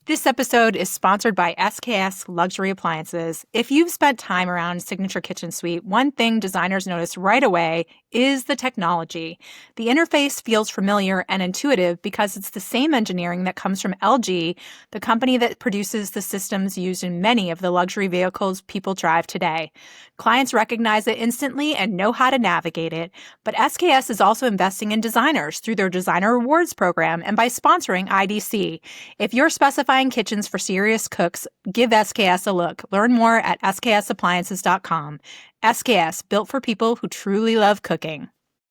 This episode is sponsored by SKS Luxury Appliances. If you've spent time around Signature Kitchen Suite, one thing designers notice right away is the technology. The interface feels familiar and intuitive because it's the same engineering that comes from LG, the company that produces the systems used in many of the luxury vehicles people drive today. Clients recognize it instantly and know how to navigate it, but SKS is also investing in designers through their Designer Rewards program and by sponsoring IDC. If you're specifying kitchens for serious cooks, give SKS a look. Learn more at sksappliances.com. SKS, built for people who truly love cooking.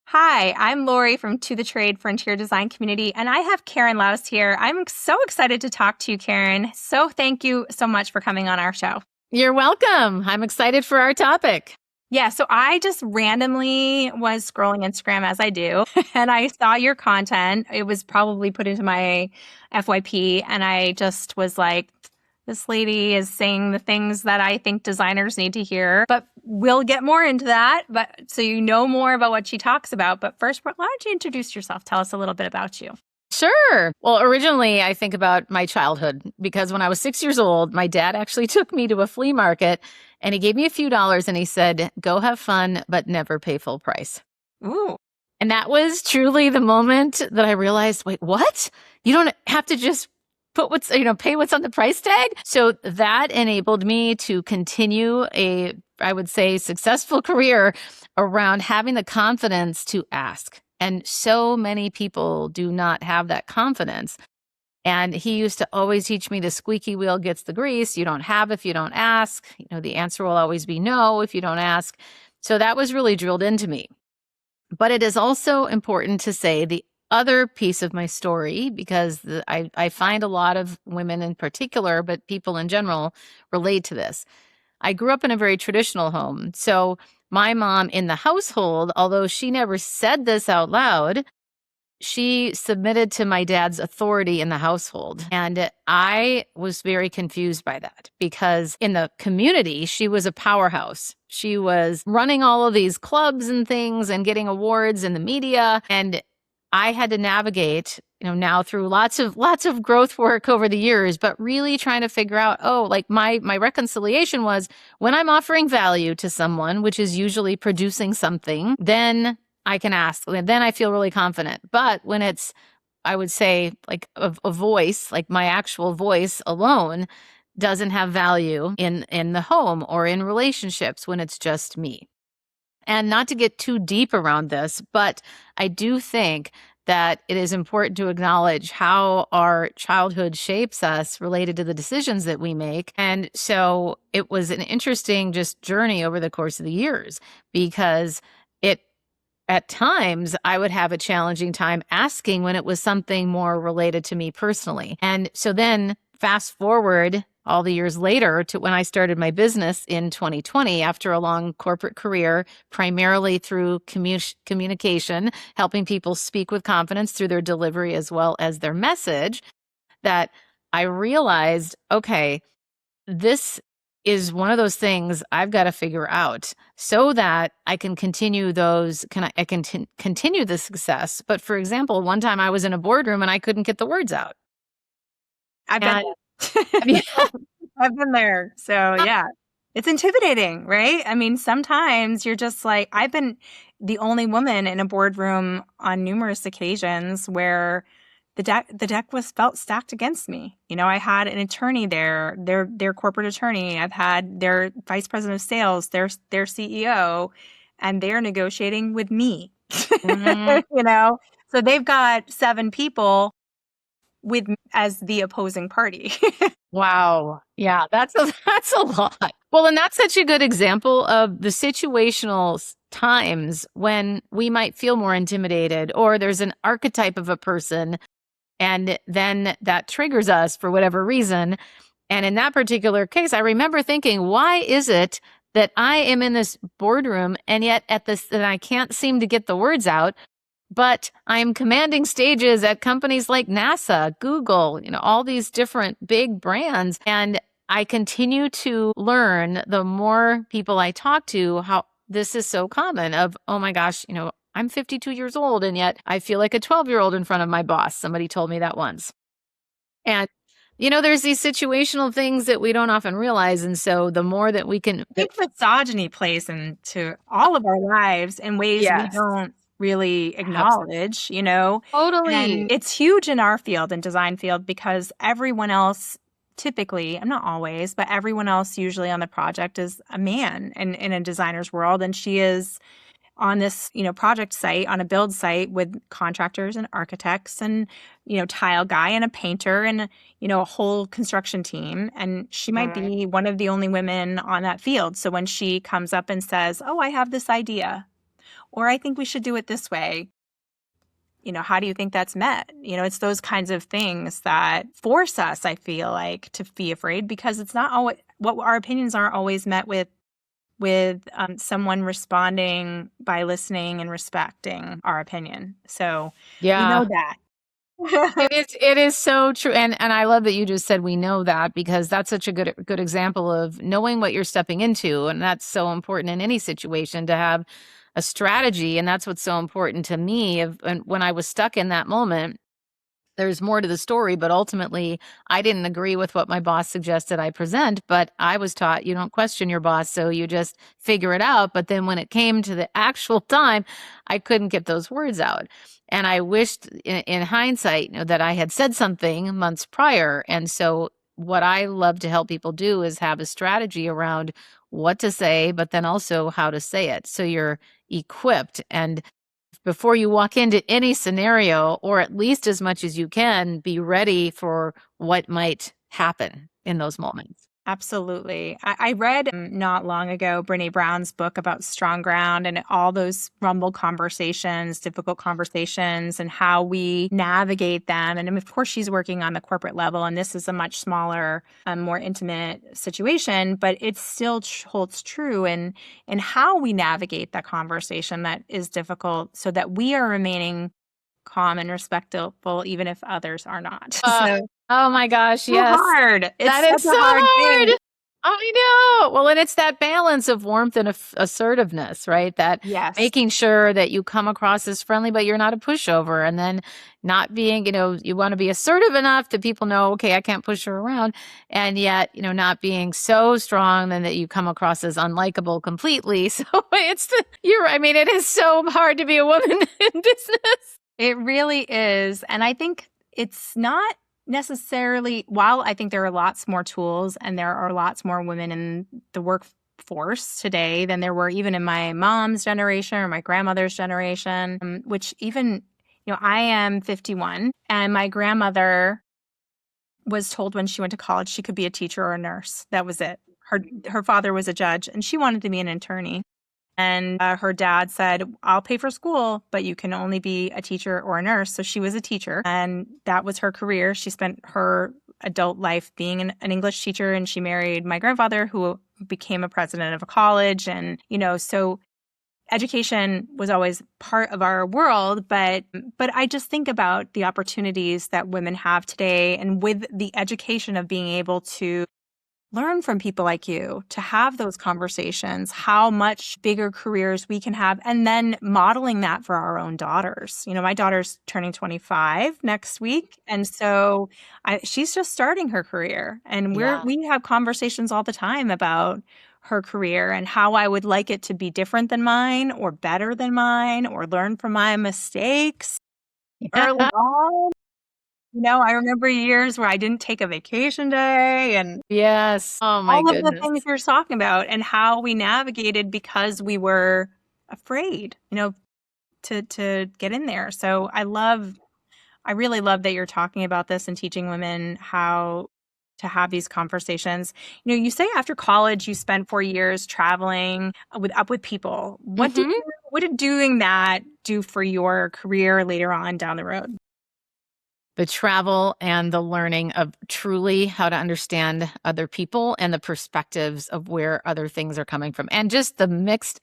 Hi, I'm Lori from To The Trade Frontier Design Community, and I have Karen Laos here. I'm so excited to talk to you, Karen. So thank you so much for coming on our show. You're welcome. I'm excited for our topic. Yeah, so I just randomly was scrolling Instagram as I do, and I saw your content. It was probably put into my FYP, and I just was like, this lady is saying the things that I think designers need to hear. But we'll get more into that, but so you know more about what she talks about. But first, why don't you introduce yourself? Tell us a little bit about you. Sure. Well, originally, I think about my childhood because when I was 6 years old, my dad actually took me to a flea market and he gave me a few dollars and he said, go have fun, but never pay full price. Ooh. And that was truly the moment that I realized, wait, what? You don't have to just put pay what's on the price tag. So that enabled me to continue I would say, successful career around having the confidence to ask. And so many people do not have that confidence. And he used to always teach me the squeaky wheel gets the grease. You don't have if you don't ask. The answer will always be no if you don't ask. So that was really drilled into me. But it is also important to say the other piece of my story, because I find a lot of women in particular, but people in general, relate to this. I grew up in a very traditional home. So my mom in the household, although she never said this out loud, she submitted to my dad's authority in the household. And I was very confused by that because in the community, she was a powerhouse. She was running all of these clubs and things and getting awards in the media. And I had to navigate, now through lots of growth work over the years, but really trying to figure out, my reconciliation was when I'm offering value to someone, which is usually producing something, then I can ask, and then I feel really confident. But when it's, I would say, like a voice, like my actual voice alone doesn't have value in the home or in relationships when it's just me. And not to get too deep around this, but I do think that it is important to acknowledge how our childhood shapes us related to the decisions that we make. And so it was an interesting just journey over the course of the years because at times, I would have a challenging time asking when it was something more related to me personally. And so then fast forward all the years later to when I started my business in 2020 after a long corporate career, primarily through communication, helping people speak with confidence through their delivery as well as their message, that I realized, okay, this is one of those things I've got to figure out so that I can continue continue the success. But for example, one time I was in a boardroom and I couldn't get the words out. I've been there. So yeah, it's intimidating, right? I mean, sometimes you're just like, I've been the only woman in a boardroom on numerous occasions where the deck felt stacked against me. I had an attorney there, their corporate attorney. I've had their vice president of sales, their CEO, and they're negotiating with me. Mm-hmm. So they've got 7 people with me as the opposing party. Wow. Yeah, that's a lot. Well, and that's such a good example of the situational times when we might feel more intimidated or there's an archetype of a person and then that triggers us for whatever reason. And in that particular case, I remember thinking, why is it that I am in this boardroom and yet and I can't seem to get the words out, but I'm commanding stages at companies like NASA, Google, all these different big brands. And I continue to learn the more people I talk to, how this is so common of, oh my gosh, I'm 52 years old and yet I feel like a 12-year-old in front of my boss. Somebody told me that once. And There's these situational things that we don't often realize. And so the more that we can. I think misogyny plays into all of our lives in ways we Yes. don't really acknowledge, Totally. and it's huge in our field, in design field, because everyone else typically, I'm not always, but everyone else usually on the project is a man in a designer's world. And she is on this, project site, on a build site with contractors and architects and, tile guy and a painter and, a whole construction team. And she might be one of the only women on that field. So when she comes up and says, oh, I have this idea, or I think we should do it this way, how do you think that's met? It's those kinds of things that force us, I feel like, to be afraid, because it's not always what our opinions aren't always met with someone responding by listening and respecting our opinion. So Yeah. we know that. It is so true. And I love that you just said we know that, because that's such a good example of knowing what you're stepping into. And that's so important in any situation, to have a strategy. And that's what's so important to me. And when I was stuck in that moment, there's more to the story, but ultimately I didn't agree with what my boss suggested I present, but I was taught you don't question your boss, so you just figure it out. But then when it came to the actual time, I couldn't get those words out. And I wished in hindsight, that I had said something months prior. And so what I love to help people do is have a strategy around what to say, but then also how to say it. So you're equipped, and before you walk into any scenario, or at least as much as you can, be ready for what might happen in those moments. Absolutely. I read not long ago Brene Brown's book about strong ground and all those rumble conversations, difficult conversations, and how we navigate them. And of course, she's working on the corporate level, and this is a much smaller, more intimate situation, but it still holds true in how we navigate that conversation that is difficult, so that we are remaining calm and respectful, even if others are not. So Oh my gosh, yes. hard. It's That is such so a hard hard. thing. I know. Well, and it's that balance of warmth and assertiveness, right? That Yes. making sure that you come across as friendly, but you're not a pushover. And then not being, you want to be assertive enough that people know, okay, I can't push her around. And yet, not being so strong then that you come across as unlikable completely. So it is so hard to be a woman in business. It really is. And I think it's not necessarily, while I think there are lots more tools and there are lots more women in the workforce today than there were even in my mom's generation or my grandmother's generation, which even, I am 51, and my grandmother was told when she went to college she could be a teacher or a nurse. That was it. Her father was a judge, and she wanted to be an attorney. And her dad said, I'll pay for school, but you can only be a teacher or a nurse. So she was a teacher, and that was her career. She spent her adult life being an English teacher, and she married my grandfather, who became a president of a college. And, so education was always part of our world. But I just think about the opportunities that women have today, and with the education of being able to learn from people like you, to have those conversations, how much bigger careers we can have, and then modeling that for our own daughters. My daughter's turning 25 next week, and so she's just starting her career, and we have conversations all the time about her career and how I would like it to be different than mine, or better than mine, or learn from my mistakes early on. I remember years where I didn't take a vacation day, and Yes. Oh my all of the goodness. things you're talking about, and how we navigated because we were afraid, to get in there. So I really love that you're talking about this and teaching women how to have these conversations. You say after college you spent 4 years traveling with people. What did doing that do for your career later on down the road? The travel and the learning of truly how to understand other people and the perspectives of where other things are coming from, and just the mixed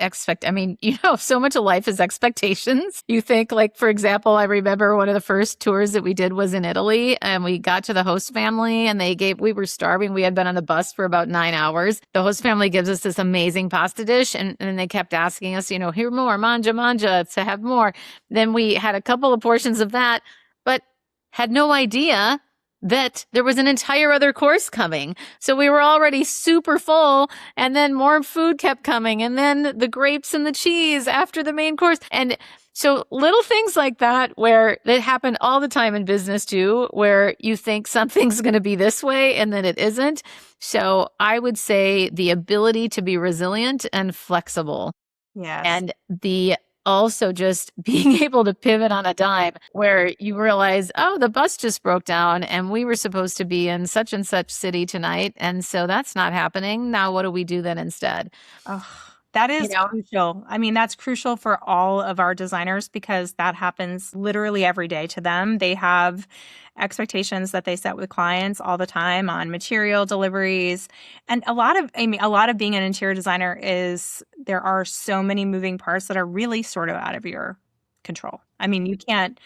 so much of life is expectations. You think, like, for example, I remember one of the first tours that we did was in Italy, and we got to the host family, and we were starving. We had been on the bus for about 9 hours. The host family gives us this amazing pasta dish, and they kept asking us, here more, manja, to have more. Then we had a couple of portions of that, but had no idea that there was an entire other course coming. So we were already super full, and then more food kept coming, and then the grapes and the cheese after the main course. And so little things like that, where that happen all the time in business too, where you think something's going to be this way and then it isn't. So I would say the ability to be resilient and flexible, Yes. and the also just being able to pivot on a dime, where you realize, oh, the bus just broke down and we were supposed to be in such and such city tonight. And so that's not happening. Now, what do we do then instead? Oh, that You is know? crucial. I mean, that's crucial for all of our designers because that happens literally every day to them. They have expectations that they set with clients all the time on material deliveries. And a lot of being an interior designer is there are so many moving parts that are really sort of out of your control. I mean, you can't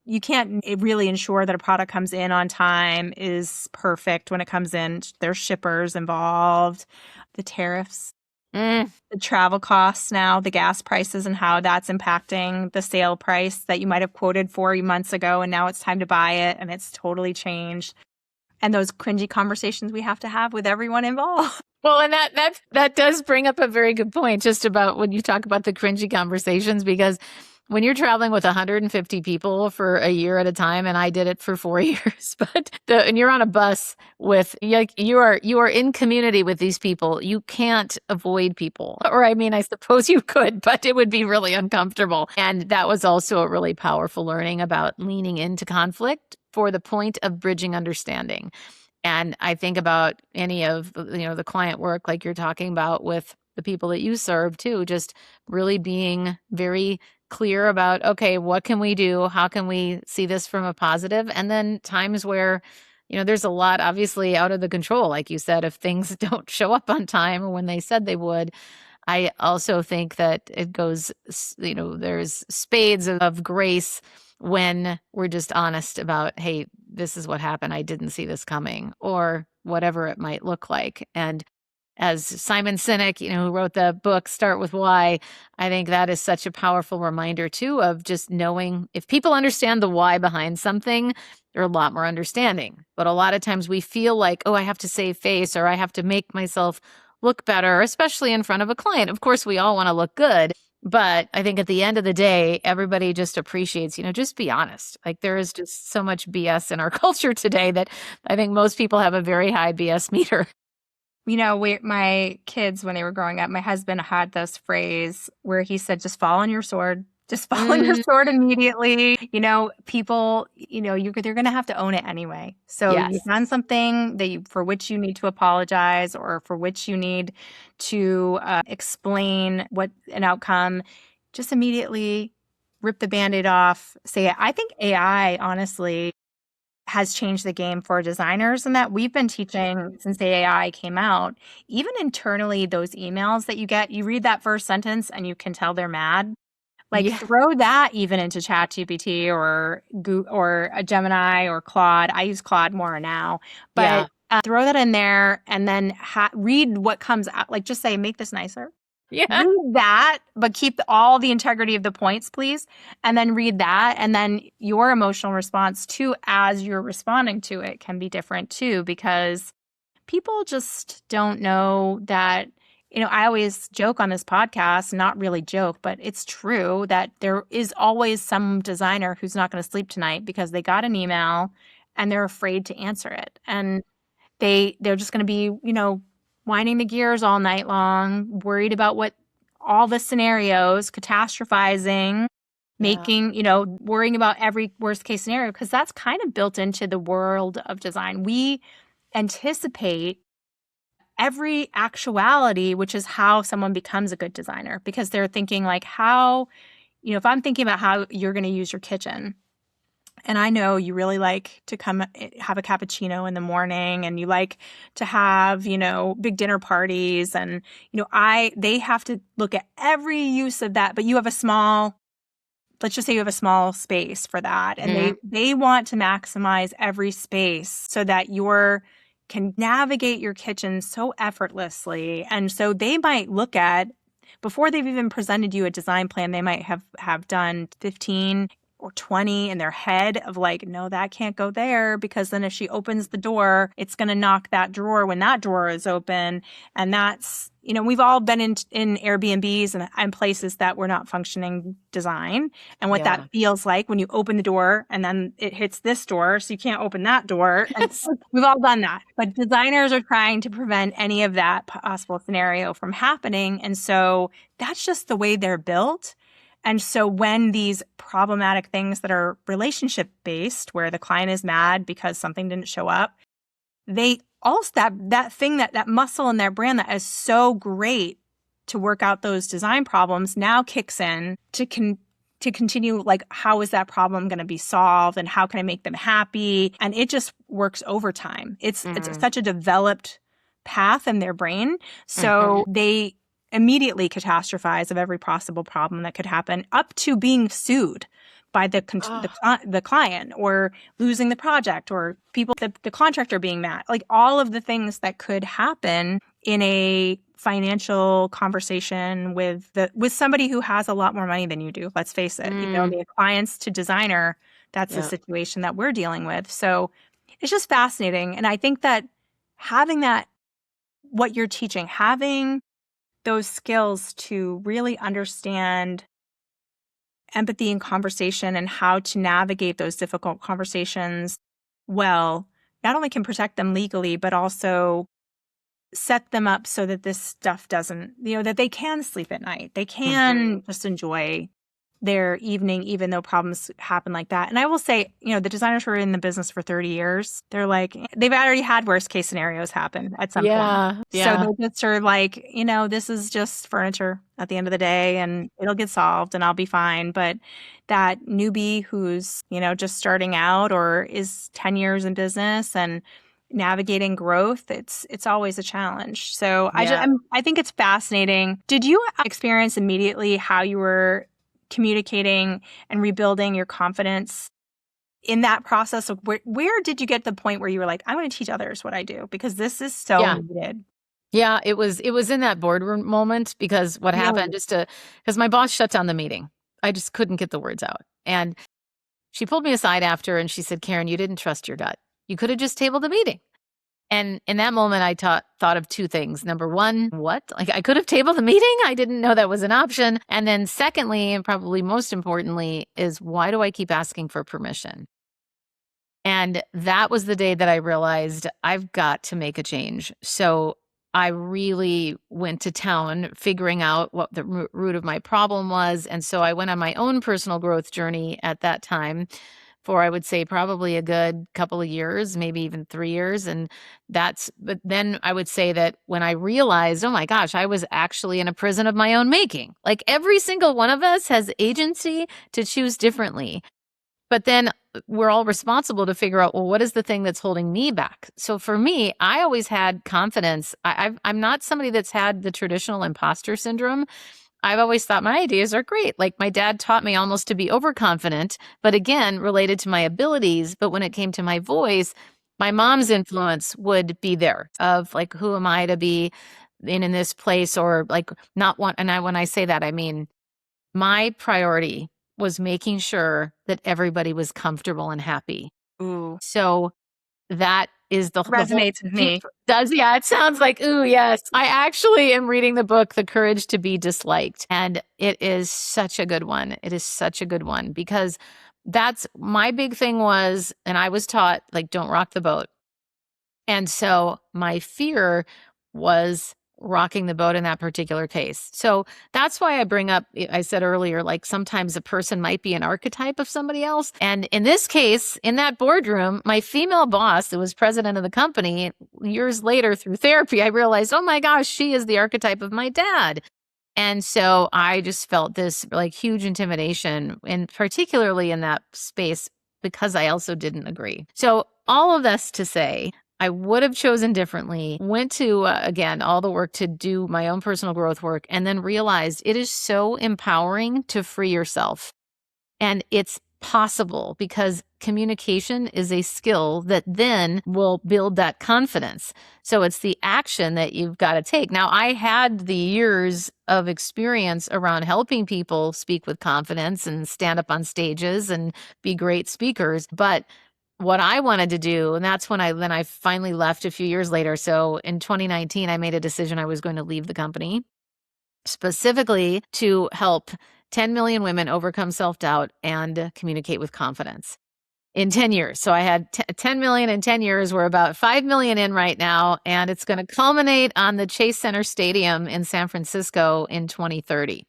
really ensure that a product comes in on time, is perfect when it comes in. There's shippers involved, the tariffs, Mm, the travel costs now, the gas prices, and how that's impacting the sale price that you might have quoted 4 months ago, and now it's time to buy it, and it's totally changed. And those cringy conversations we have to have with everyone involved. Well, and that does bring up a very good point, just about when you talk about the cringy conversations, because when you're traveling with 150 people for a year at a time, and I did it for 4 years, and you're on a bus with, like, you are in community with these people, you can't avoid people. Or I mean, I suppose you could, but it would be really uncomfortable. And that was also a really powerful learning about leaning into conflict for the point of bridging understanding. And I think about any of the client work like you're talking about with the people that you serve too, just really being very clear about, okay, what can we do? How can we see this from a positive? And then times where, there's a lot obviously out of the control, like you said, if things don't show up on time or when they said they would. I also think that it goes, there's spades of grace when we're just honest about, hey, this is what happened. I didn't see this coming, or whatever it might look like. And as Simon Sinek, who wrote the book Start With Why, I think that is such a powerful reminder too of just knowing if people understand the why behind something, they're a lot more understanding. But a lot of times we feel like, oh, I have to save face, or I have to make myself look better, especially in front of a client. Of course, we all want to look good. But I think at the end of the day, everybody just appreciates, just be honest. Like, there is just so much BS in our culture today that I think most people have a very high BS meter. My kids, when they were growing up, my husband had this phrase where he said, just fall on your sword. Just fall on your sword immediately. People, they're going to have to own it anyway. So Yes. you've done something for which you need to apologize, or for which you need to explain what an outcome. Just immediately rip the Band-Aid off. Say it. I think AI, honestly, has changed the game for designers, and that we've been teaching since the AI came out. Even internally, those emails that you get, you read that first sentence and you can tell they're mad. Like, Yeah. throw that even into ChatGPT or a Gemini or Claude. I use Claude more now, but throw that in there, and then read what comes out. Like, just say, make this nicer. Yeah. Read that, but keep all the integrity of the points, please. And then read that. And then your emotional response too, as you're responding to it, can be different too, because people just don't know that. I always joke on this podcast, not really joke, but it's true that there is always some designer who's not going to sleep tonight because they got an email and they're afraid to answer it. And they're just going to be, winding the gears all night long, worried about all the scenarios, catastrophizing, making, worrying about every worst case scenario, because that's kind of built into the world of design. We anticipate every actuality, which is how someone becomes a good designer, because they're thinking like, if I'm thinking about how you're going to use your kitchen, and I know you really like to come have a cappuccino in the morning, and you like to have, big dinner parties, and, they have to look at every use of that, but you have let's just say you have a small space for that. And they want to maximize every space so that can navigate your kitchen so effortlessly. And so they might look at, before they've even presented you a design plan, they might have done 15 or 20 in their head of like, no, that can't go there, because then if she opens the door, it's going to knock that drawer when that drawer is open. And that's, we've all been in Airbnbs and places that were not functioning design, and what that feels like when you open the door and then it hits this door, so you can't open that door. And we've all done that. But designers are trying to prevent any of that possible scenario from happening. And so that's just the way they're built. And so when these problematic things that are relationship based, where the client is mad because something didn't show up, they also, that thing, that muscle in their brand that is so great to work out those design problems now kicks in to continue, like, how is that problem going to be solved and how can I make them happy? And it just works overtime. It's such a developed path in their brain. So they immediately catastrophize of every possible problem that could happen, up to being sued by the client, or losing the project, or people, the contractor being mad, like all of the things that could happen in a financial conversation with somebody who has a lot more money than you do. Let's face it, the clients to designer, that's the situation that we're dealing with. So it's just fascinating. And I think that having that, what you're teaching, having those skills to really understand empathy in conversation and how to navigate those difficult conversations well, not only can protect them legally, but also set them up so that this stuff doesn't, that they can sleep at night. They can just enjoy their evening, even though problems happen like that. And I will say, the designers who are in the business for 30 years, they're like, they've already had worst case scenarios happen at some point. Yeah. So they just are like, this is just furniture at the end of the day, and it'll get solved and I'll be fine. But that newbie who's, just starting out or is 10 years in business and navigating growth, it's always a challenge. So I think it's fascinating. Did you experience immediately how you were communicating and rebuilding your confidence in that process? Of where did you get the point where you were like, I want to teach others what I do, because this is so needed? Yeah, it was in that boardroom moment, because what happened, because my boss shut down the meeting. I just couldn't get the words out. And she pulled me aside after and she said, Karen, you didn't trust your gut. You could have just tabled the meeting. And in that moment, I thought of two things. Number one, what? Like, I could have tabled the meeting? I didn't know that was an option. And then secondly, and probably most importantly, is why do I keep asking for permission? And that was the day that I realized I've got to make a change. So I really went to town figuring out what the root of my problem was. And so I went on my own personal growth journey at that time for, I would say, probably a good couple of years, maybe even 3 years. But then I would say that when I realized, oh my gosh, I was actually in a prison of my own making. Like, every single one of us has agency to choose differently. But then we're all responsible to figure out, well, what is the thing that's holding me back? So for me, I always had confidence. I'm not somebody that's had the traditional imposter syndrome. I've always thought my ideas are great. Like, my dad taught me almost to be overconfident, but again, related to my abilities. But when it came to my voice, my mom's influence would be there of like, who am I to be in this place, or like not want. And when I say that, I mean, my priority was making sure that everybody was comfortable and happy. Ooh. So that is the resonates with me. It sounds like, ooh, yes. I actually am reading the book, The Courage to Be Disliked. And it is such a good one. It is such a good one, because that's my big thing was, and I was taught, like, don't rock the boat. And so my fear was rocking the boat in that particular case. So that's why I bring up, I said earlier, like, sometimes a person might be an archetype of somebody else. And in this case, in that boardroom, my female boss, who was president of the company, years later through therapy, I realized, oh my gosh, she is the archetype of my dad. And so I just felt this like huge intimidation, and particularly in that space, because I also didn't agree. So all of this to say, I would have chosen differently, went to, again, all the work to do my own personal growth work, and then realized it is so empowering to free yourself. And it's possible because communication is a skill that then will build that confidence. So it's the action that you've got to take. Now, I had the years of experience around helping people speak with confidence and stand up on stages and be great speakers. But what I wanted to do, and that's when I finally left a few years later. So in 2019, I made a decision I was going to leave the company specifically to help 10 million women overcome self-doubt and communicate with confidence in 10 years. So I had 10 million in 10 years. We're about 5 million in right now, and it's going to culminate on the Chase Center Stadium in San Francisco in 2030.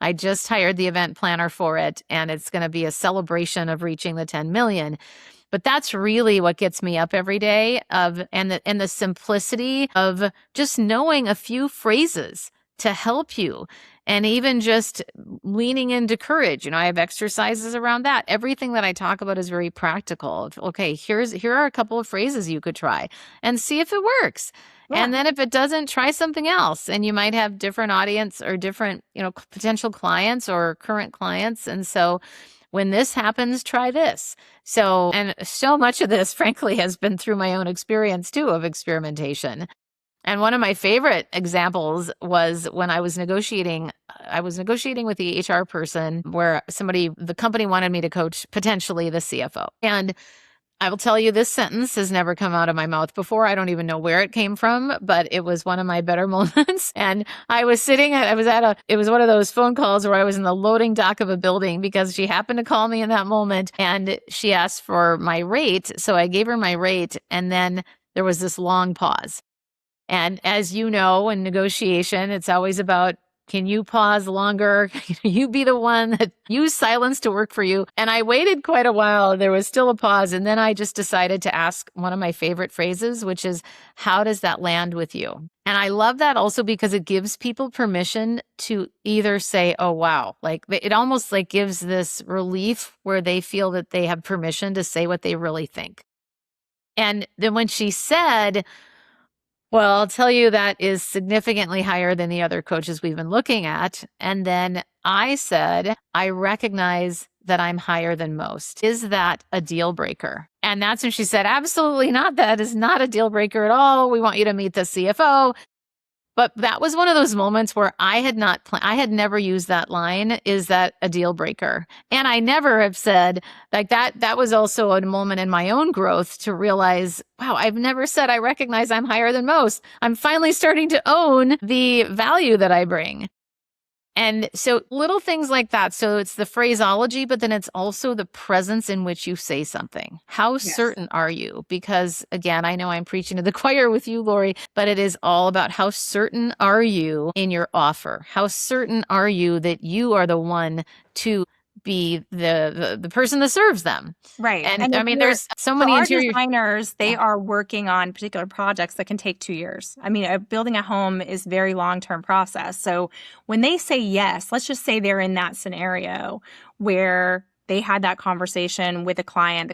I just hired the event planner for it, and it's going to be a celebration of reaching the 10 million. But that's really what gets me up every day and the simplicity of just knowing a few phrases to help you. And even just leaning into courage. I have exercises around that. Everything that I talk about is very practical. Okay, here are a couple of phrases you could try and see if it works. Yeah. And then if it doesn't, try something else. And you might have different audience or different, potential clients or current clients. And so when this happens, try this. So, and so much of this, frankly, has been through my own experience too of experimentation. And one of my favorite examples was when I was negotiating with the HR person where the company wanted me to coach potentially the CFO. And I will tell you, this sentence has never come out of my mouth before. I don't even know where it came from, but it was one of my better moments. And it was one of those phone calls where I was in the loading dock of a building because she happened to call me in that moment and she asked for my rate. So I gave her my rate, and then there was this long pause. And as you know, in negotiation, it's always about, can you pause longer? You be the one that use silence to work for you. And I waited quite a while. There was still a pause. And then I just decided to ask one of my favorite phrases, which is, how does that land with you? And I love that also because it gives people permission to either say, oh, wow, it almost gives this relief where they feel that they have permission to say what they really think. And then when she said, well, I'll tell you that is significantly higher than the other coaches we've been looking at. And then I said, I recognize that I'm higher than most. Is that a deal breaker? And that's when she said, absolutely not. That is not a deal breaker at all. We want you to meet the CFO. But that was one of those moments where I had never used that line, is that a deal breaker? And I never have said that. That was also a moment in my own growth to realize, wow, I've never said I recognize I'm higher than most. I'm finally starting to own the value that I bring. And so little things like that. So it's the phraseology, but then it's also the presence in which you say something. How certain are you? Because again, I know I'm preaching to the choir with you, Lori, but it is all about how certain are you in your offer? How certain are you that you are the one to be the person that serves them? Right. And I mean, there's so many interior designers, they are working on particular projects that can take 2 years. I mean, building a home is a very long-term process. So when they say yes, let's just say they're in that scenario where they had that conversation with the client,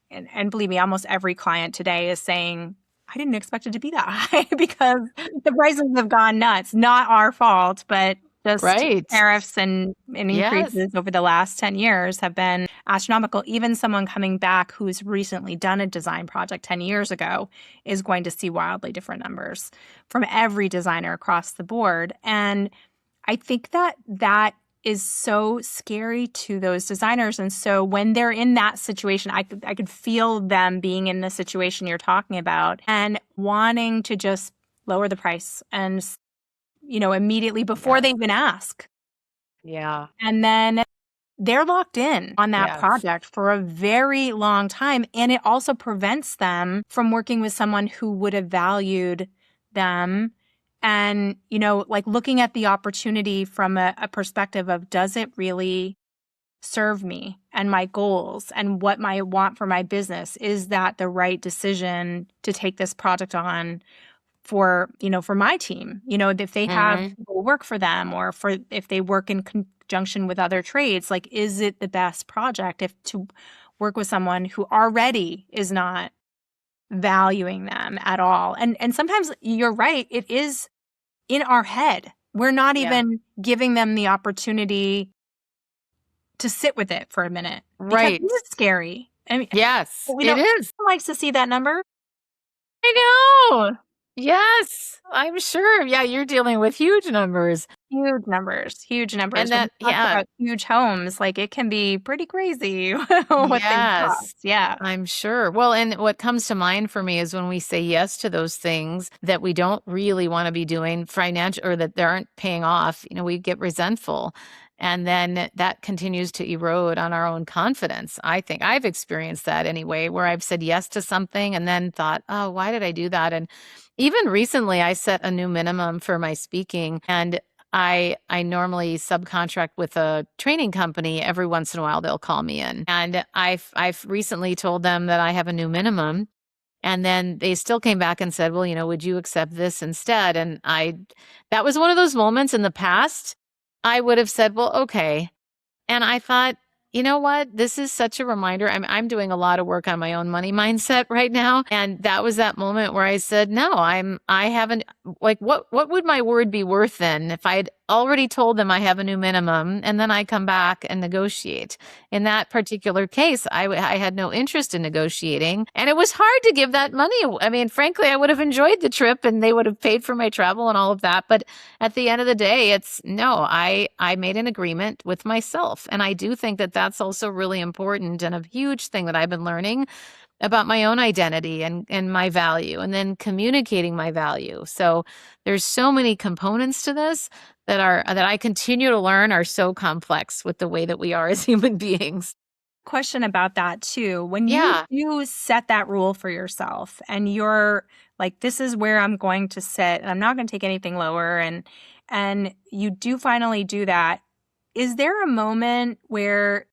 and believe me, almost every client today is saying, I didn't expect it to be that high because the prices have gone nuts. Not our fault, but just tariffs and increases over the last 10 years have been astronomical. Even someone coming back who's recently done a design project 10 years ago is going to see wildly different numbers from every designer across the board. And I think that is so scary to those designers. And so when they're in that situation, I could feel them being in the situation you're talking about and wanting to just lower the price and immediately before they even ask. Yeah. And then they're locked in on that project for a very long time. And it also prevents them from working with someone who would have valued them and, looking at the opportunity from a perspective of, does it really serve me and my goals and what I want for my business? Is that the right decision to take this project on for my team, if they have people work for them or if they work in conjunction with other trades, is it the best project to work with someone who already is not valuing them at all? And sometimes you're right. It is in our head. We're not even giving them the opportunity to sit with it for a minute because Right. it is scary. I mean, Yes, we it don't is. who likes to see that number. I know. Yes, I'm sure. Yeah, you're dealing with huge numbers. Huge numbers, huge And numbers. When you that, talk yeah, about huge homes, like, it can be pretty crazy what things yes, cost. Yeah. I'm sure. Well, and what comes to mind for me is when we say yes to those things that we don't really want to be doing financial or that they aren't paying off, we get resentful. And then that continues to erode on our own confidence. I think I've experienced that anyway, where I've said yes to something and then thought, oh, why did I do that? And even recently, I set a new minimum for my speaking. And I normally subcontract with a training company. Every once in a while, they'll call me in, and I've recently told them that I have a new minimum, and then they still came back and said, "Well, would you accept this instead?" And that was one of those moments in the past. I would have said, "Well, okay," and I thought, you know what? This is such a reminder. I'm doing a lot of work on my own money mindset right now. And that was that moment where I said, no, I haven't like what would my word be worth then if I had already told them I have a new minimum and then I come back and negotiate? In that particular case, I had no interest in negotiating. And it was hard to give that money. I mean, frankly, I would have enjoyed the trip and they would have paid for my travel and all of that. But at the end of the day, it's no, I made an agreement with myself. And I do think that that's also really important and a huge thing that I've been learning about my own identity and my value and then communicating my value. So there's so many components to this that I continue to learn are so complex with the way that we are as human beings. Question about that too. When you Yeah. do set that rule for yourself and you're like, this is where I'm going to sit and I'm not going to take anything lower, and you do finally do that, is there a moment where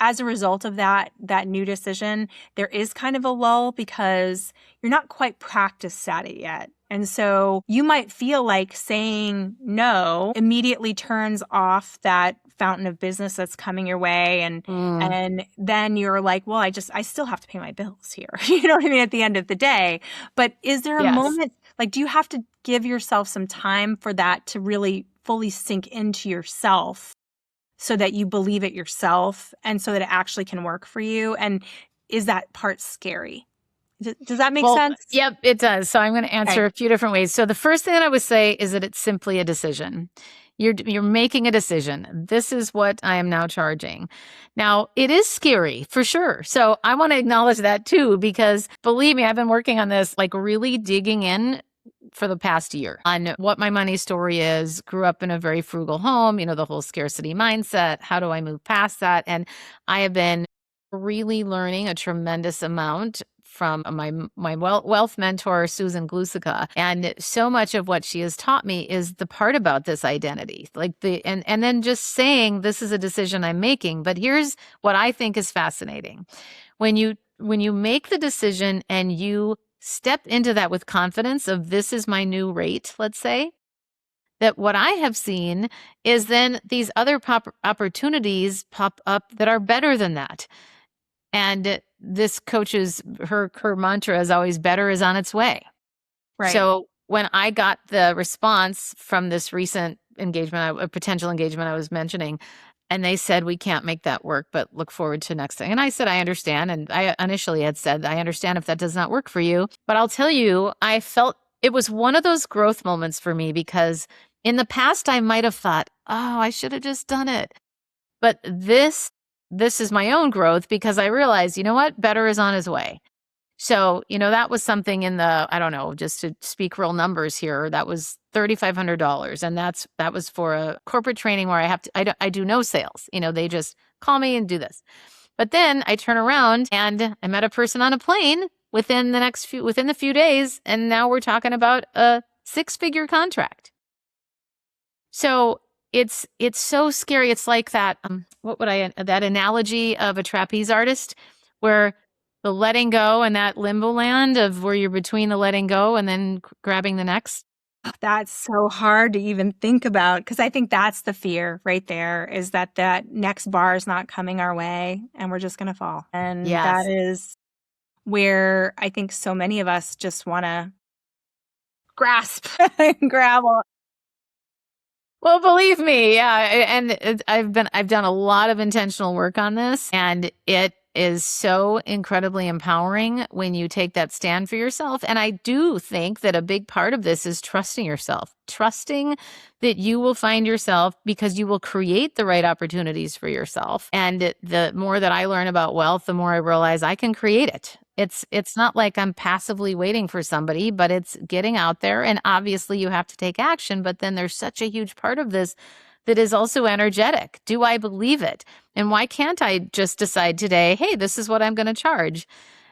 as a result of that new decision, there is kind of a lull because you're not quite practice at it yet. And so you might feel like saying no immediately turns off that fountain of business that's coming your way. And Mm, and then you're like, well, I still have to pay my bills here. You know what I mean? At the end of the day. But is there a yes. moment, like, do you have to give yourself some time for that to really fully sink into yourself so that you believe it yourself and so that it actually can work for you? And is that part scary? Does that make Well, sense? yep, it does. So I'm going to Okay. answer a few different ways. So the first thing that I would say is that it's simply a decision. You're making a decision. This is what I am now charging. Now, it is scary for sure. So I want to acknowledge that too, because believe me, I've been working on this, like really digging in for the past year on what my money story is. Grew up in a very frugal home, the whole scarcity mindset. How do I move past that? And I have been really learning a tremendous amount from my wealth mentor Susan Glusica, and so much of what she has taught me is the part about this identity, like and then just saying this is a decision I'm making. But here's what I think is fascinating: when you make the decision and you step into that with confidence of this is my new rate, let's say, that what I have seen is then these other opportunities pop up that are better than that. And this coach's her mantra is always better is on its way. Right. So when I got the response from this recent engagement, a potential engagement I was mentioning, and they said, we can't make that work, but look forward to next thing. And I said, I understand. And I initially had said, I understand if that does not work for you. But I'll tell you, I felt it was one of those growth moments for me because in the past, I might have thought, oh, I should have just done it. But this is my own growth because I realized, you know what? Better is on his way. So, that was something in the, I don't know, just to speak real numbers here, that was $3,500. And that was for a corporate training where I do no sales. They just call me and do this. But then I turn around and I met a person on a plane within the few days. And now we're talking about a 6-figure contract. So it's so scary. It's like that, that analogy of a trapeze artist where the letting go and that limbo land of where you're between the letting go and then grabbing the next. That's so hard to even think about because I think that's the fear right there, is that next bar is not coming our way and we're just going to fall. And that Yes. is where I think so many of us just want to grasp and grab. Well, believe me, yeah, and I've done a lot of intentional work on this, and it is so incredibly empowering when you take that stand for yourself. And I do think that a big part of this is trusting yourself, trusting that you will find yourself because you will create the right opportunities for yourself. And the more that I learn about wealth, the more I realize I can create it. It's not like I'm passively waiting for somebody, but it's getting out there. And obviously you have to take action, but then there's such a huge part of this that is also energetic. Do I believe it? And why can't I just decide today, hey, this is what I'm going to charge?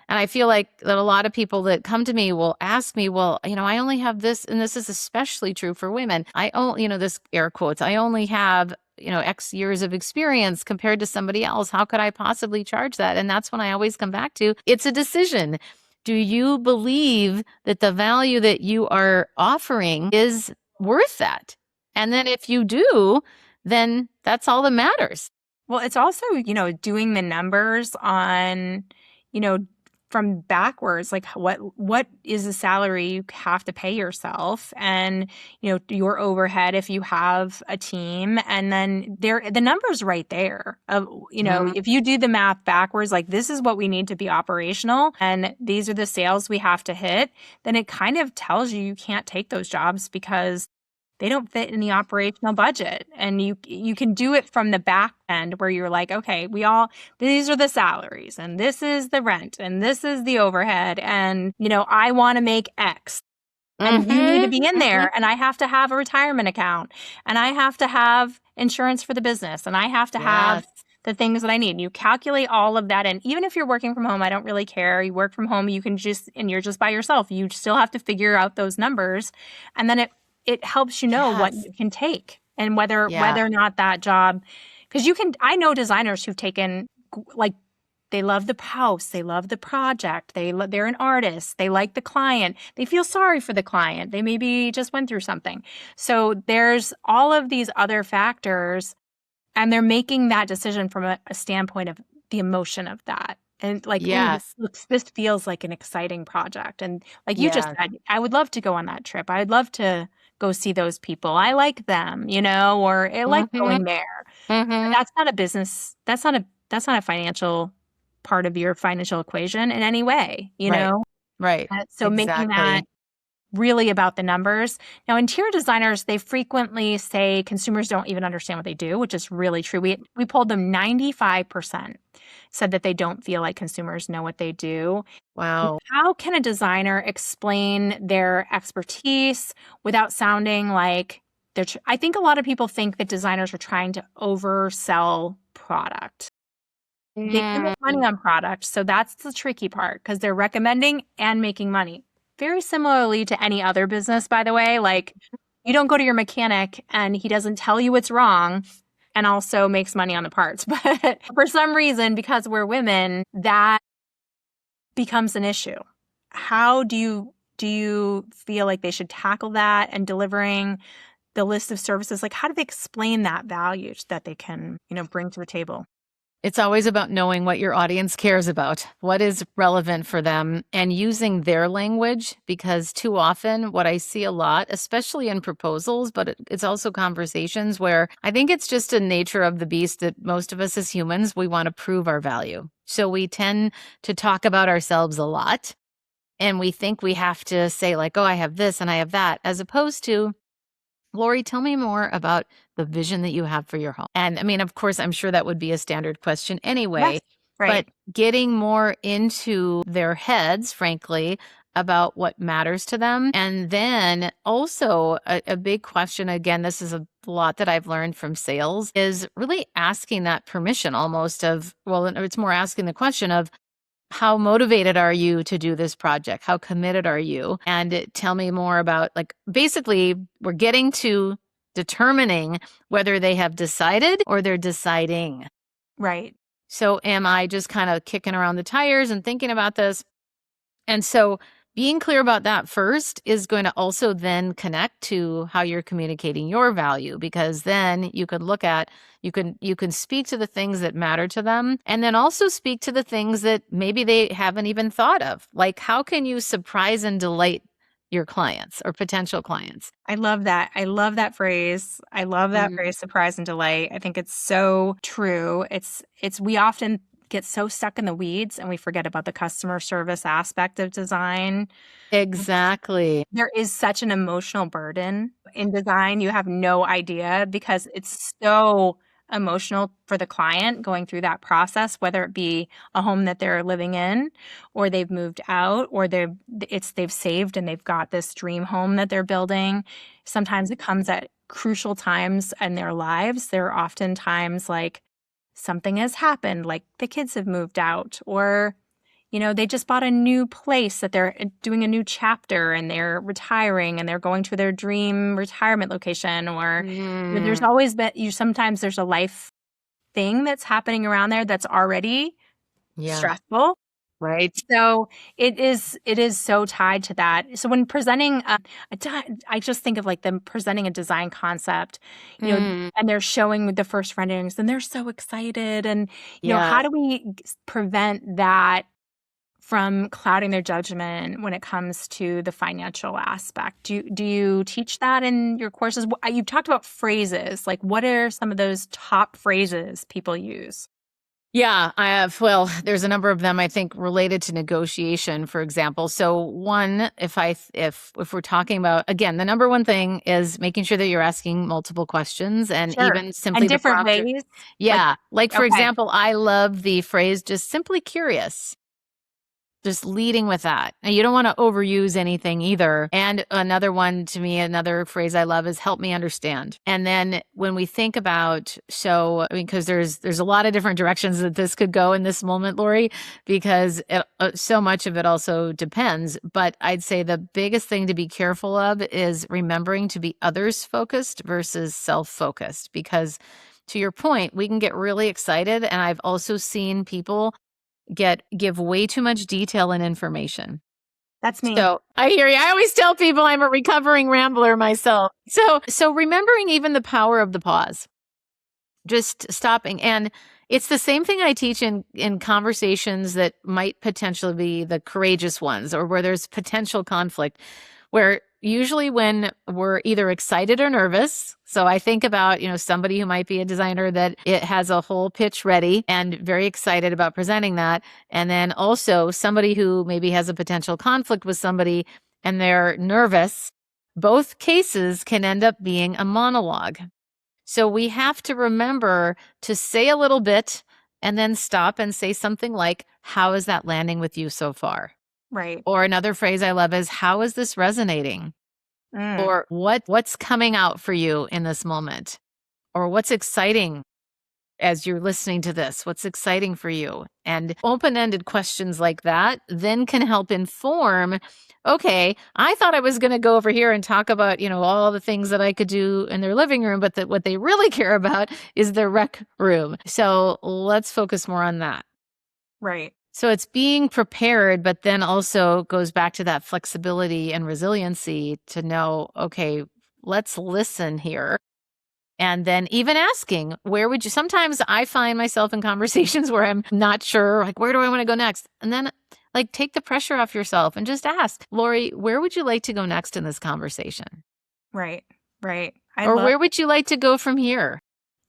And I feel like that a lot of people that come to me will ask me, well, I only have this, and this is especially true for women. I only, this air quotes, I only have, X years of experience compared to somebody else. How could I possibly charge that? And that's when I always come back to, it's a decision. Do you believe that the value that you are offering is worth that? And then if you do, then that's all that matters. Well, it's also, doing the numbers on, from backwards, like what is the salary you have to pay yourself, and your overhead if you have a team, and then the numbers right there of if you do the math backwards, like this is what we need to be operational and these are the sales we have to hit, then it kind of tells you can't take those jobs because they don't fit in the operational budget. And you can do it from the back end where you're like, okay, these are the salaries and this is the rent and this is the overhead. And, I want to make X and you need to be in there, and I have to have a retirement account, and I have to have insurance for the business, and I have to have the things that I need. You calculate all of that. And even if you're working from home, I don't really care. You work from home, and you're just by yourself. You still have to figure out those numbers. And then it helps what you can take and whether or not that job, because I know designers who've taken, like, they love the house, they love the project, they're an artist, they like the client, they feel sorry for the client, they maybe just went through something. So there's all of these other factors, and they're making that decision from a standpoint of the emotion of that. And like, this feels like an exciting project. And like you just said, I would love to go on that trip. I'd love to go see those people. I like them, or I like going there. That's not a business. That's not a financial part of your financial equation in any way, know? Right. So making that really about the numbers. Now, interior designers, they frequently say consumers don't even understand what they do, which is really true. We polled them, 95% said that they don't feel like consumers know what they do. Wow. How can a designer explain their expertise without sounding like I think a lot of people think that designers are trying to oversell product. They can make money on product, so that's the tricky part, because they're recommending and making money. Very similarly to any other business, by the way. Like, you don't go to your mechanic and he doesn't tell you what's wrong and also makes money on the parts. But for some reason, because we're women, that becomes an issue. How do you feel like they should tackle that, and delivering the list of services? Like, how do they explain that value that they can, bring to the table? It's always about knowing what your audience cares about, what is relevant for them, and using their language, because too often what I see a lot, especially in proposals, but it's also conversations, where I think it's just a nature of the beast that most of us as humans, we want to prove our value. So we tend to talk about ourselves a lot, and we think we have to say like, oh, I have this and I have that, as opposed to, Lori, tell me more about the vision that you have for your home. And I mean, of course, I'm sure that would be a standard question anyway. Yes, right. But getting more into their heads, frankly, about what matters to them. And then also a big question, again, this is a lot that I've learned from sales, is really asking that permission almost of, well, it's more asking the question of, how motivated are you to do this project? How committed are you? And tell me more about, like, basically, we're getting to determining whether they have decided or they're deciding. Right. So am I just kind of kicking around the tires and thinking about this? And so being clear about that first is going to also then connect to how you're communicating your value, because then you could look at, you can speak to the things that matter to them, and then also speak to the things that maybe they haven't even thought of. Like, how can you surprise and delight your clients or potential clients. I love that. I love that phrase. I love that phrase, surprise and delight. I think it's so true. We often get so stuck in the weeds and we forget about the customer service aspect of design. Exactly. There is such an emotional burden in design. You have no idea because it's so emotional for the client going through that process, whether it be a home that they're living in or they've moved out or they've saved and they've got this dream home that they're building. Sometimes it comes at crucial times in their lives. There are often times like something has happened, like the kids have moved out or they just bought a new place that they're doing a new chapter and they're retiring and they're going to their dream retirement location or there's always sometimes there's a life thing that's happening around there that's already stressful. Right. So it is so tied to that. So when presenting I just think of like them presenting a design concept, and they're showing the first renderings and they're so excited and how do we prevent that from clouding their judgment when it comes to the financial aspect? Do you teach that in your courses? You've talked about phrases. Like, what are some of those top phrases people use? Yeah, I have. Well, there's a number of them, I think, related to negotiation, for example. So one, if we're talking about, again, the number one thing is making sure that you're asking multiple questions and even simply and different the ways. Yeah. Like for okay. example, I love the phrase just simply curious. Just leading with that. And you don't want to overuse anything either. And another one to me, another phrase I love is help me understand. And then when we think about, because there's a lot of different directions that this could go in this moment, Lori, because so much of it also depends. But I'd say the biggest thing to be careful of is remembering to be others focused versus self-focused. Because to your point, we can get really excited. And I've also seen people give way too much detail and information. That's me. So I hear you. I always tell people I'm a recovering rambler myself. So remembering even the power of the pause, just stopping. And it's the same thing I teach in conversations that might potentially be the courageous ones or where there's potential conflict, where usually when we're either excited or nervous. So I think about, somebody who might be a designer that it has a whole pitch ready and very excited about presenting that. And then also somebody who maybe has a potential conflict with somebody and they're nervous. Both cases can end up being a monologue. So we have to remember to say a little bit and then stop and say something like, how is that landing with you so far? Right. Or another phrase I love is, how is this resonating? Or what's coming out for you in this moment? Or what's exciting as you're listening to this? What's exciting for you? And open-ended questions like that then can help inform, okay, I thought I was going to go over here and talk about, all the things that I could do in their living room, but what they really care about is their rec room. So let's focus more on that. Right. So it's being prepared, but then also goes back to that flexibility and resiliency to know, okay, let's listen here. And then even asking, sometimes I find myself in conversations where I'm not sure, like, where do I want to go next? And then take the pressure off yourself and just ask, Lori, where would you like to go next in this conversation? Right. Right. Where would you like to go from here?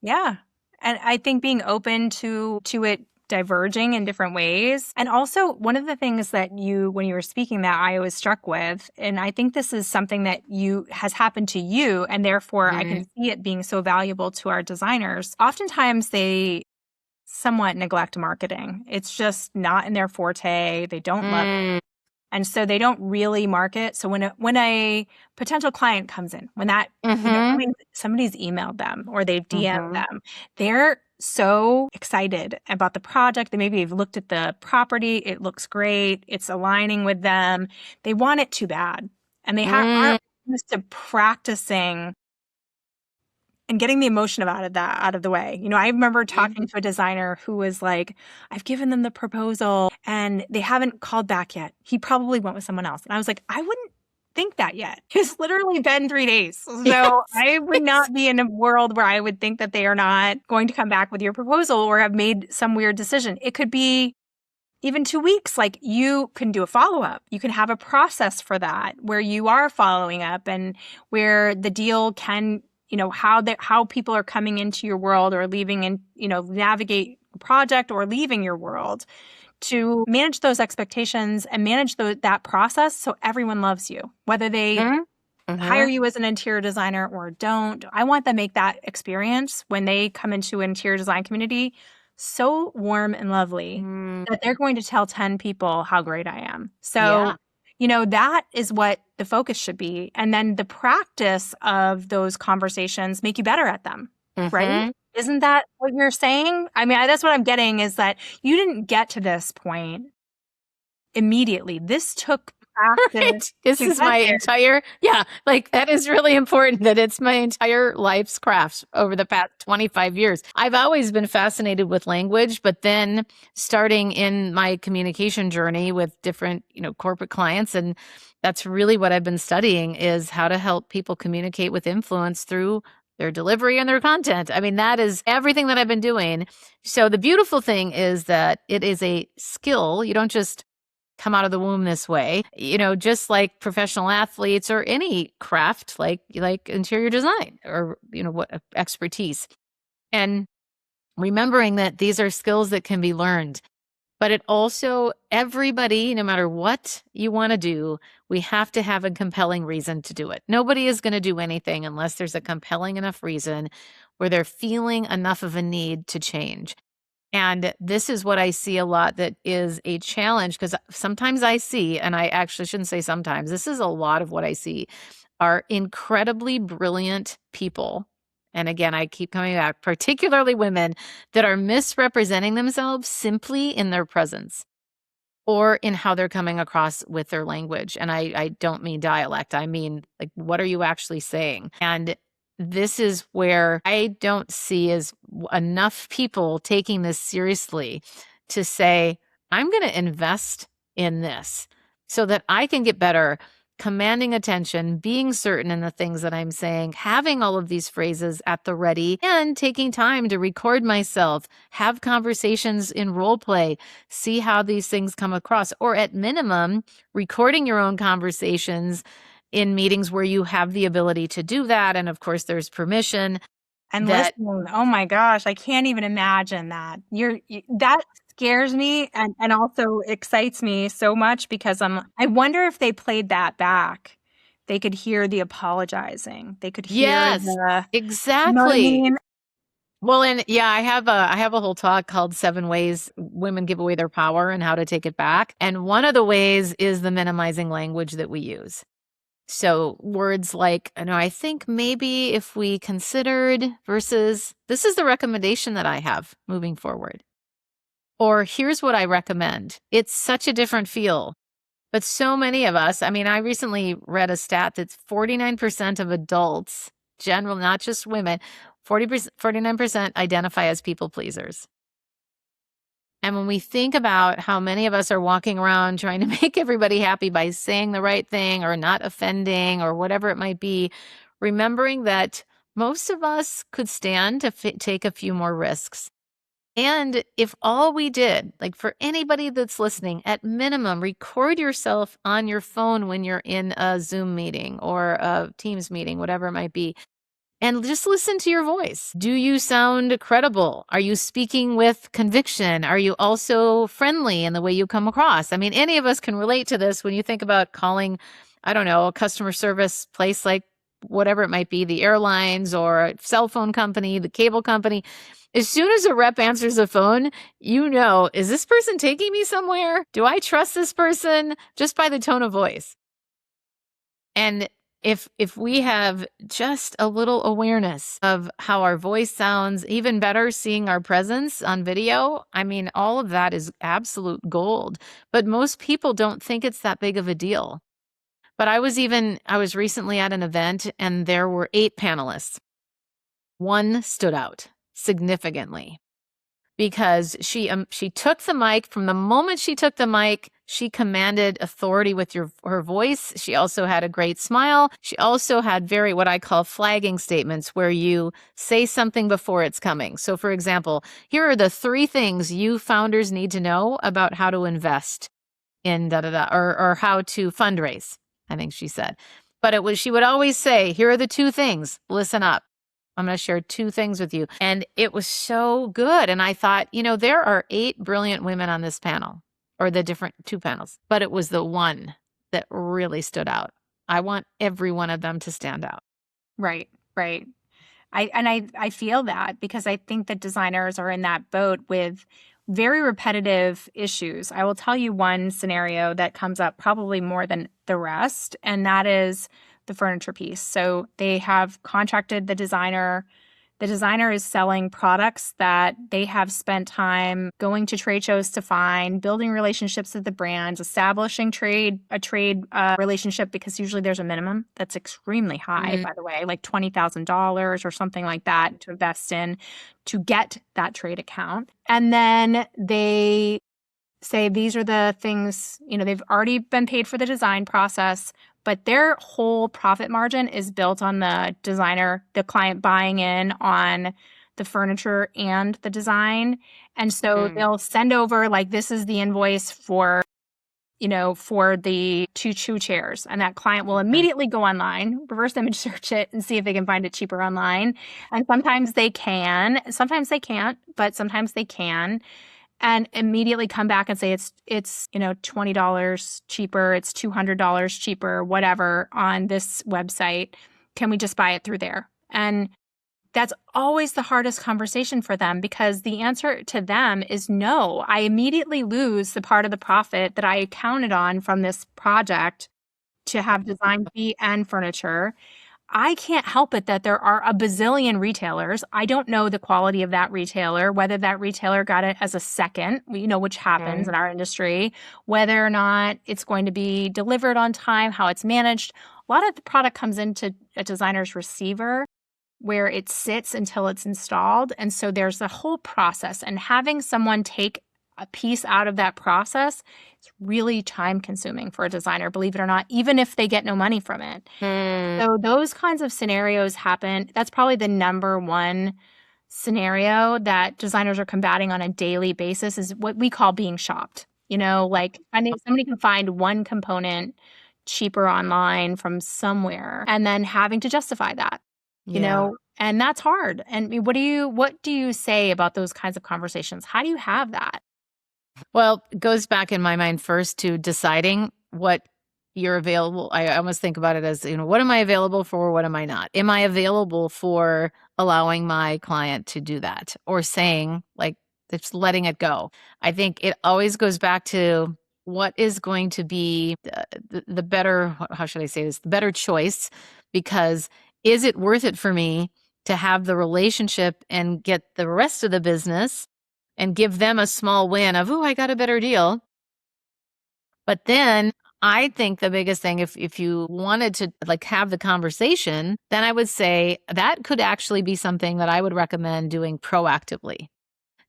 Yeah. And I think being open to it diverging in different ways. And also one of the things that when you were speaking that I was struck with, and I think this is something that has happened to you, and therefore I can see it being so valuable to our designers. Oftentimes they somewhat neglect marketing. It's just not in their forte. They don't love it. And so they don't really market. So when a potential client comes in, when that somebody's emailed them or they've DM'd them, they're so excited about the project. They maybe have looked at the property. It looks great. It's aligning with them. They want it too bad. And they aren't used to practicing and getting the emotion out of the way. I remember talking to a designer who was like, I've given them the proposal and they haven't called back yet. He probably went with someone else. And I was like, I wouldn't think that yet. It's literally been 3 days. So I would not be in a world where I would think that they are not going to come back with your proposal or have made some weird decision. It could be even 2 weeks, like you can do a follow-up. You can have a process for that where you are following up and where the deal can, how people are coming into your world or leaving and, navigate the project or leaving your world, to manage those expectations and manage that process so everyone loves you, whether they hire you as an interior designer or don't. I want them to make that experience when they come into an interior design community so warm and lovely that they're going to tell 10 people how great I am. So, that is what the focus should be. And then the practice of those conversations make you better at them, right? Isn't that what you're saying? I mean, that's what I'm getting, is that you didn't get to this point immediately. This took practice. Right. This is my entire, like that is really important, that it's my entire life's craft over the past 25 years. I've always been fascinated with language, but then starting in my communication journey with different, corporate clients, and that's really what I've been studying, is how to help people communicate with influence through their delivery and their content. I mean, that is everything that I've been doing. So the beautiful thing is that it is a skill. You don't just come out of the womb this way, just like professional athletes or any craft, like interior design or, what expertise. And remembering that these are skills that can be learned, but it also, everybody, no matter what you want to do, we have to have a compelling reason to do it. Nobody is going to do anything unless there's a compelling enough reason where they're feeling enough of a need to change. And this is what I see a lot that is a challenge, because sometimes I see, and I actually shouldn't say sometimes, this is a lot of what I see, are incredibly brilliant people. And again, I keep coming back, particularly women, that are misrepresenting themselves simply in their presence or in how they're coming across with their language. And I don't mean dialect. I mean, like, what are you actually saying? And this is where I don't see as enough people taking this seriously to say, I'm going to invest in this so that I can get better, commanding attention, being certain in the things that I'm saying, having all of these phrases at the ready, and taking time to record myself, have conversations in role play, see how these things come across, or at minimum, recording your own conversations in meetings where you have the ability to do that. And of course, there's permission. And listening, oh my gosh, I can't even imagine that. That scares me and also excites me so much, because I wonder if they played that back, they could hear the apologizing. They could hear exactly. You know what I mean? Well, and I have a whole talk called 7 Ways Women Give Away Their Power and How to Take It Back. And one of the ways is the minimizing language that we use. So words like, I think maybe if we considered, versus this is the recommendation that I have moving forward. Or here's what I recommend. It's such a different feel. But so many of us, I recently read a stat that's 49% of adults, general, not just women, 49% identify as people pleasers. And when we think about how many of us are walking around trying to make everybody happy by saying the right thing or not offending or whatever it might be, remembering that most of us could stand to take a few more risks. And if all we did, like for anybody that's listening, at minimum, record yourself on your phone when you're in a Zoom meeting or a Teams meeting, whatever it might be, and just listen to your voice. Do you sound credible? Are you speaking with conviction? Are you also friendly in the way you come across? Any of us can relate to this when you think about calling, a customer service place, like whatever it might be, the airlines or a cell phone company, the cable company. As soon as a rep answers the phone, is this person taking me somewhere? Do I trust this person? Just by the tone of voice. And if we have just a little awareness of how our voice sounds, even better, seeing our presence on video, all of that is absolute gold. But most people don't think it's that big of a deal. But I was recently at an event and there were 8 panelists. One stood out significantly because she took the mic. From the moment she took the mic, she commanded authority with her voice. She also had a great smile. She also had what I call flagging statements, where you say something before it's coming. So for example, here are the 3 things you founders need to know about how to invest in or how to fundraise, I think she said. But she would always say, here are the 2 things. Listen up. I'm going to share 2 things with you. And it was so good. And I thought, there are 8 brilliant women on this panel, or the different 2 panels, but it was the one that really stood out. I want every one of them to stand out. Right, right. I feel that, because I think that designers are in that boat with very repetitive issues. I will tell you one scenario that comes up probably more than the rest, and that is the furniture piece. So they have contracted the designer. The designer is selling products that they have spent time going to trade shows to find, building relationships with the brands, establishing a trade relationship, because usually there's a minimum that's extremely high, by the way, like $20,000 or something like that to invest in to get that trade account. And then they say these are the things, they've already been paid for the design process, but their whole profit margin is built on the designer, the client buying in on the furniture and the design. And so they'll send over, like, this is the invoice for the 2 chairs. And that client will immediately go online, reverse image search it, and see if they can find it cheaper online. And sometimes they can, sometimes they can't, but sometimes they can. And immediately come back and say it's $20 cheaper, it's $200 cheaper, whatever, on this website. Can we just buy it through there? And that's always the hardest conversation for them, because the answer to them is no. I immediately lose the part of the profit that I counted on from this project to have design fee and furniture. I can't help it that there are a bazillion retailers. I don't know the quality of that retailer, whether that retailer got it as a second, which happens in our industry, whether or not it's going to be delivered on time, how it's managed. A lot of the product comes into a designer's receiver where it sits until it's installed. And so there's a whole process, and having someone take a piece out of that process, it's really time consuming for a designer, believe it or not, even if they get no money from it. So those kinds of scenarios happen. That's probably the number one scenario that designers are combating on a daily basis, is what we call being shopped. Like somebody can find one component cheaper online from somewhere, and then having to justify that, and that's hard. And what do you say about those kinds of conversations? How do you have that? Well, it goes back in my mind first to deciding what you're available. I almost think about it as, what am I available for? What am I not? Am I available for allowing my client to do that, or saying, like, just letting it go? I think it always goes back to what is going to be the better, how should I say this, the better choice, because is it worth it for me to have the relationship and get the rest of the business and give them a small win of, I got a better deal. But then I think the biggest thing, if you wanted to have the conversation, then I would say that could actually be something that I would recommend doing proactively,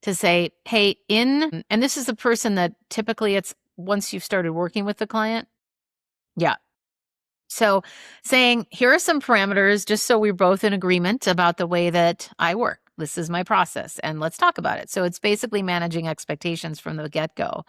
to say, hey, and this is a person that typically it's once you've started working with the client. Yeah. So saying, here are some parameters, just so we're both in agreement about the way that I work. This is my process, and let's talk about it. So it's basically managing expectations from the get-go.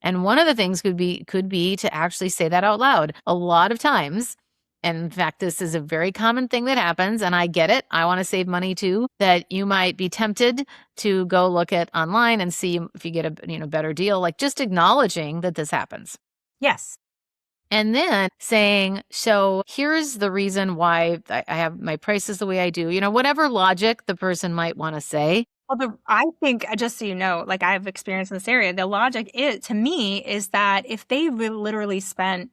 And one of the things could be to actually say that out loud. A lot of times, and in fact, this is a very common thing that happens, and I get it. I want to save money too, that you might be tempted to go look at online and see if you get a better deal, like just acknowledging that this happens. Yes. And then saying, so here's the reason why I have my prices the way I do, whatever logic the person might want to say. Well, I think, just so you know, like, I have experience in this area, the logic to me is that if they literally spent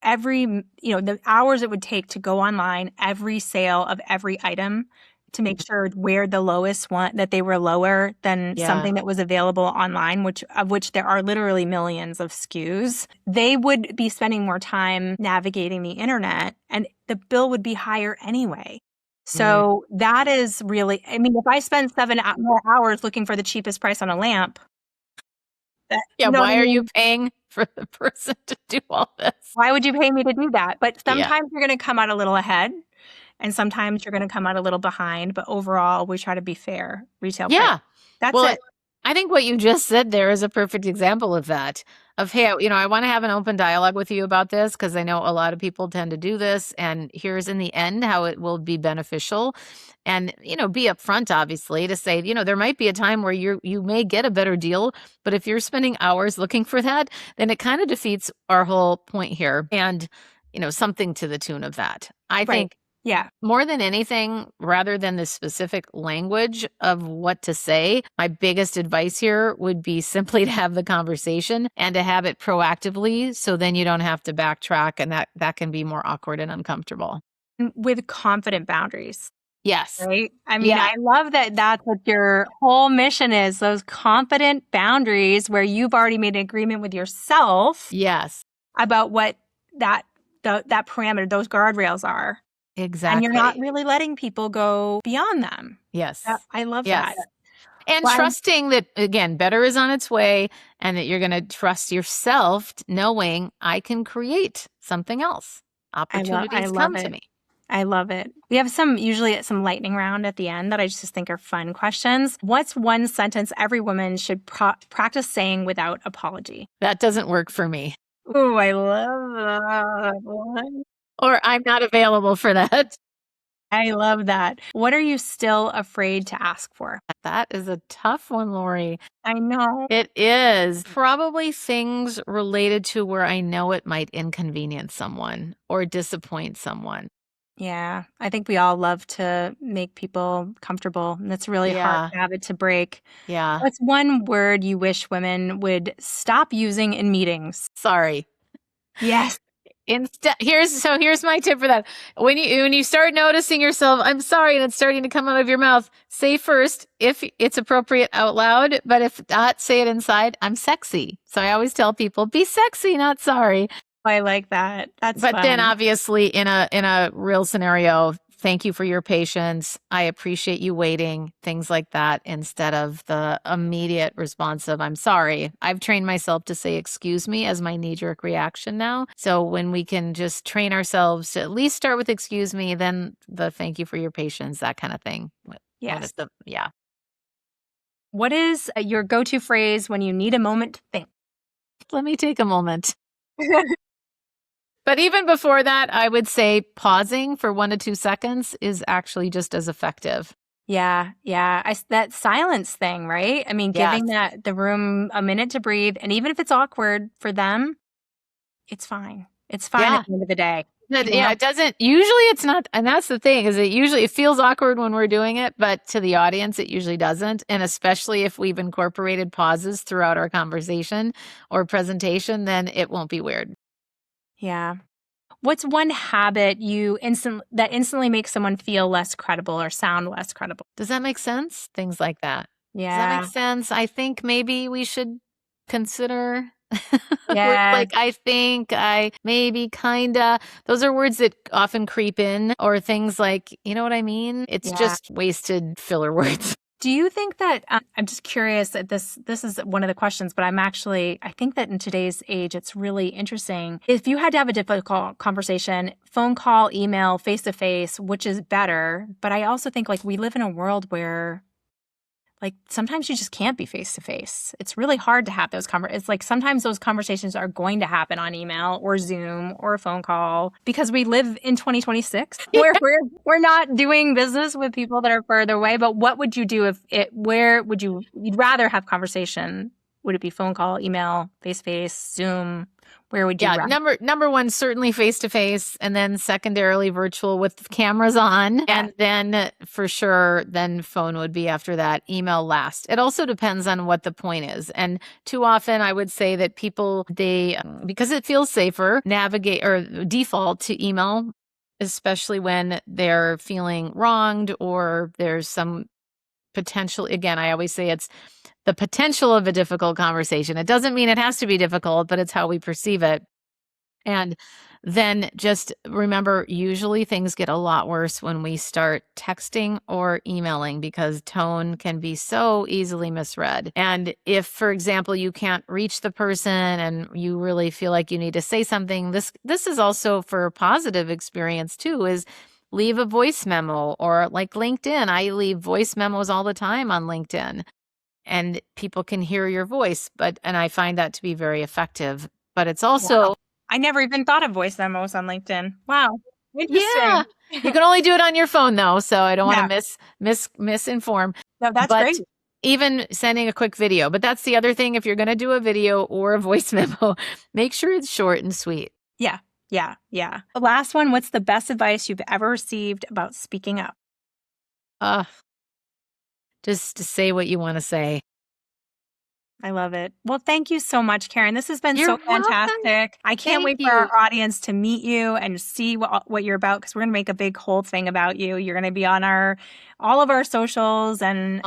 the hours it would take to go online, every sale of every item, to make sure where the lowest one, that they were lower than something that was available online, of which there are literally millions of SKUs, they would be spending more time navigating the internet, and the bill would be higher anyway. So that is really, I mean, if I spend more hours looking for the cheapest price on a lamp, Yeah, you know what I why are you mean? paying for the person to do all this? Why would you pay me to do that? But Yeah. sometimes you're going to come out a little ahead and sometimes you're going to come out a little behind. But overall, we try to be fair retail price. Yeah. That's Well, it. I think what you just said there is a perfect example of that. Of, hey, I want to have an open dialogue with you about this because I know a lot of people tend to do this. And here's in the end how it will be beneficial. And, be upfront, obviously, to say, there might be a time where you may get a better deal. But if you're spending hours looking for that, then it kind of defeats our whole point here. And, something to the tune of that. I think Yeah. more than anything, rather than the specific language of what to say, my biggest advice here would be simply to have the conversation and to have it proactively. So then you don't have to backtrack and that can be more awkward and uncomfortable. With confident boundaries. Yes. Right? I mean, Yeah. I love that that's what your whole mission is, those confident boundaries where you've already made an agreement with yourself Yes. about what that parameter, those guardrails are. Exactly. And you're not really letting people go beyond them. Yes. I love Yes. that. And Well, trusting that, again, better is on its way and that you're going to trust yourself knowing I can create something else. Opportunities love come to it. me. I love it. We have usually some lightning round at the end that I just think are fun questions. What's one sentence every woman should practice saying without apology? That doesn't work for me. Ooh, I love that one. Or I'm not available for that. I love that. What are you still afraid to ask for? That is a tough one, Lori. I know. It is probably things related to where I know it might inconvenience someone or disappoint someone. Yeah, I think we all love to make people comfortable, and it's really hard habit to break. Yeah. What's one word you wish women would stop using in meetings? Sorry. Yes. Here's my tip for that. When you start noticing yourself, I'm sorry, and it's starting to come out of your mouth, say first, if it's appropriate out loud, but if not, say it inside, I'm sexy. So I always tell people, be sexy, not sorry. I like that. That's But fun. then obviously in a real scenario, thank you for your patience. I appreciate you waiting, things like that, instead of the immediate response of, I'm sorry. I've trained myself to say, excuse me, as my knee-jerk reaction now. So when we can just train ourselves to at least start with excuse me, then the thank you for your patience, that kind of thing. Yes. Yeah. What is your go-to phrase when you need a moment to think? Let me take a moment. But even before that, I would say pausing for 1 to 2 seconds is actually just as effective. Yeah. That silence thing, right? I mean, giving the room a minute to breathe, and even if it's awkward for them, it's fine. It's fine at the end of the day. Yeah, it doesn't. Usually, it's not, and that's the thing. It feels awkward when we're doing it, but to the audience, it usually doesn't. And especially if we've incorporated pauses throughout our conversation or presentation, then it won't be weird. Yeah. What's one habit that instantly makes someone feel less credible or sound less credible? Does that make sense? Things like that. Yeah. Does that make sense? I think maybe we should consider. Yeah. Like, I think, I maybe, kinda. Those are words that often creep in, or things like, you know what I mean? It's just wasted filler words. Do you think that I'm just curious that this is one of the questions, but I think that in today's age, it's really interesting. If you had to have a difficult conversation, phone call, email, face to face, which is better? But I also think we live in a world where sometimes you just can't be face to face. It's really hard to have those conversations. It's sometimes those conversations are going to happen on email or Zoom or a phone call because we live in 2026 where we're not doing business with people that are further away. But what would you do you'd rather have conversation? Would it be phone call, email, face to face, Zoom? Where would you rather? Number one, certainly face-to-face, and then secondarily virtual with cameras on. And then for sure, then phone would be after that, email last. It also depends on what the point is. And too often I would say that people, because it feels safer, navigate or default to email, especially when they're feeling wronged or there's some potential. Again, I always say it's the potential of a difficult conversation. It doesn't mean it has to be difficult, but it's how we perceive it. And then just remember, usually things get a lot worse when we start texting or emailing because tone can be so easily misread. And if, for example, you can't reach the person and you really feel like you need to say something, this is also for a positive experience too, is leave a voice memo, or like LinkedIn. I leave voice memos all the time on LinkedIn and people can hear your voice, and I find that to be very effective. But it's also Wow. I never even thought of voice memos on LinkedIn. Wow. Yeah. Interesting. You can only do it on your phone though, so I don't Yeah. want to misinform. No, that's But great. even sending a quick video. But that's the other thing. If you're going to do a video or a voice memo, make sure it's short and sweet. Yeah. Yeah. Yeah. The last one, what's the best advice you've ever received about speaking up? Uh, just to say what you want to say. I love it. Well, thank you so much, Karen. This has been You're so welcome. fantastic. I can't Thank wait for you. our audience to meet you and see what you're about, because we're going to make a big whole thing about you. You're going to be on all of our socials and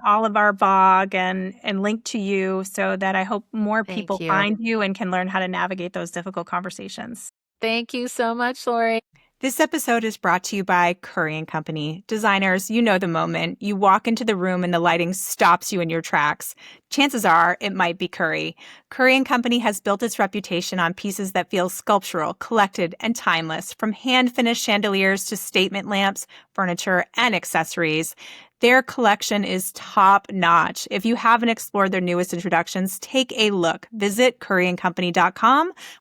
all of our blog and link to you, so that I hope more Thank people you. find you and can learn how to navigate those difficult conversations. Thank you so much, Lori. This episode is brought to you by Curry & Company. Designers, you know the moment. You walk into the room and the lighting stops you in your tracks. Chances are it might be Curry. Curry & Company has built its reputation on pieces that feel sculptural, collected, and timeless, from hand-finished chandeliers to statement lamps, furniture, and accessories. Their collection is top-notch. If you haven't explored their newest introductions, take a look. Visit curryandcompany.com,